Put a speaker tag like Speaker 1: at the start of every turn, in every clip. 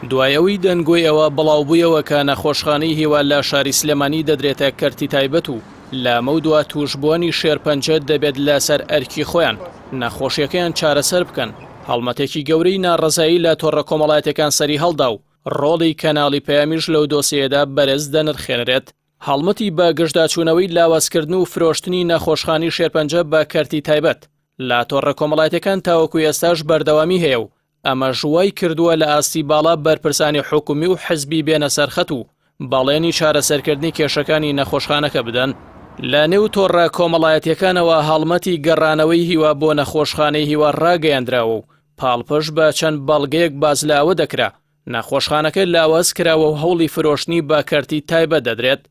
Speaker 1: دوایەوەی دەنگۆی ئەوە بڵاوبوویەوە کە نەخۆشخانەی هیوا لە شاری سلێمانی دەدرێتە کەرتی تایبەت و لامە و دووە توشبوونی شێرپەنجە دەبێت لەسەر ئەرکی خۆیان نەخۆشیەکەیان چارەسەر بکەن. هەڵمەتێکی گەورەی ناڕەزایی لە تۆڕە کۆمەڵایەتەکان سەری هەڵدا و ڕۆڵی کەناڵی پەیامیش لەو دۆسیەدا بەرز دەنرخێنرێت. هەڵمەتی بە گەشتداچوونەوەی لاوازکردن و فرۆشتنی نەخۆشخانی شێرپەنجە بە کەرتی تایبەت لە تۆڕە کۆمەڵایەتەکان تاوەکو ئێستاش بەردەوامی هەیە و ئەمە ژوای کردووە لە ئاستی باڵا بەرپرسانی حکومی و حزبی بێنە سەرخەت و باڵێنی چارەسەرکردنی کێشەکانی نەخۆشخانەکە بدەن. لە نێو تۆڕە کۆمەڵایەتیەکانەوە هەڵمەتی گەڕانەوەی هیوا بۆ نەخۆشخانەی هیوا ڕاگەیاندراوە و پاڵپەش بە چەند بەڵگەیەک باز لاوە دەکرا نەخۆشخانەکە لاواز کراوە و هەوڵی فرۆشتنی بە کەرتی تایبەت دەدرێت.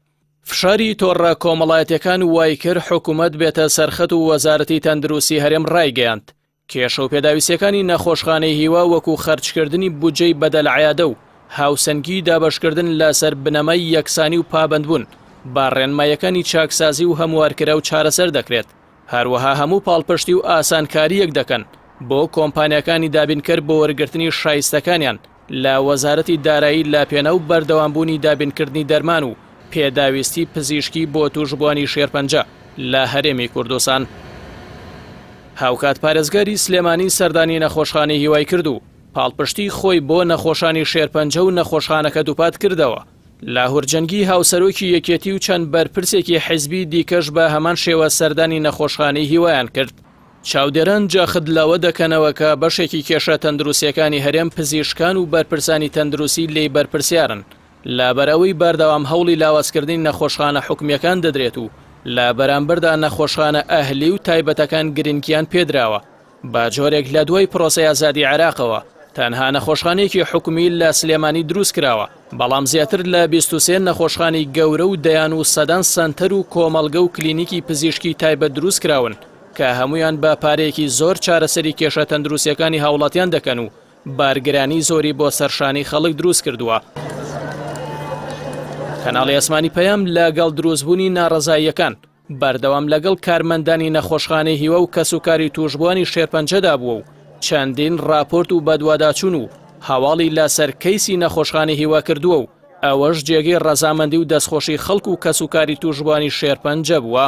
Speaker 1: فشاری تۆڕە کۆمەڵایەتیەکان وای کرد حکوومەت بێتە سەرخەت و وەزارەتی تەندروستی هەرێم ڕایگەیاند کێشە و پێداویستەکانی نەخۆشخانەی هیوا وەکو خەرجکردنی بودجەی بەدەلعایادە و هاوسەنگی دابەشکردن لەسەر بنەمای یەکسانی و پابندبوون باڕێنمایەکانی چاکسازی و هەموارکرا و چارەسەر دەکرێت. هەروەها هەموو پاڵپشتی و ئاسانکاریەک دەکەن بۆ کۆمپانیەکانی دابینکەر بۆ وەرگرتنی شایستەکانیان لە وەزارەتی دارایی لا پێنە و بەردەوامبوونی دابینکردنی دەرمان و پێداویستی پزیشکی بۆ توشبوانی شێرپەنجە لە هەرێمی کوردستان. هاوکات پارێزگاری سلێمانی سەردانی نەخۆشخانەی هیوای کرد و پاڵپشتی خۆی بۆ نەخۆشانی شێرپەنجە و نەخۆشخانەکە دووپات کردەوە. لاهورجەنگی هاوسەرۆکی یەکێتی و چەند بەرپرسێکی حیزبی دیکەش بە هەمان شێوە سەردانی نەخۆشخانەی هیوایان کرد. چاودێران جاخت لەوە دەکەنەوە کە بەشێکی کێشە تەندروستیەکانی هەرێم پزیشکان و بەرپرسانی تەندروستی لێی بەرپرسیارن لەبەرەوەی بەردەوام هەوڵی لاوازکردنی نەخۆشخانە حکومیەکان دەدرێت و لە بەرامبەردا نەخۆشخانە ئەهلی و تایبەتەکان گرنگیان پێدراوە. با جۆرێک لە دوای پرۆسەی ئازادی عێراقەوە تەنها نەخۆشخانەیەکی حکومی لە سلێمانی دروست کراوە، بەڵام زیاتر لە 23 نەخۆشخانەی گەورە و دەیان و سەدان سەنتەر و کۆمەڵگە و کلینیکی پزیشکی تایبەت دروست کراون کە هەمویان بە پارەیەکی زۆر چارەسەری کێشە تەندروستیەکانی هاوڵاتیان دەکەن و بارگرانی زۆری بۆ سەرشانی خەڵک دروست کردووە. کەناڵی ئەسمانی پەیام لەگەڵ دروستبوونی ناڕەزاییەکان بەردەوام لەگەڵ کارمەندانی نەخۆشخانەی هیوا و کەسوکاری توشبوانی شێرپەنجەدا بووە و چەندین راپۆرت و بەدواداچوون و هەواڵی لەسەر کەیسی نەخۆشخانەی هیوا کردووە و ئەوەش جێگەی ڕەزامەندی و دەستخۆشی خەڵک و کەسوکاری توشبوانی شێرپەنجە بووە.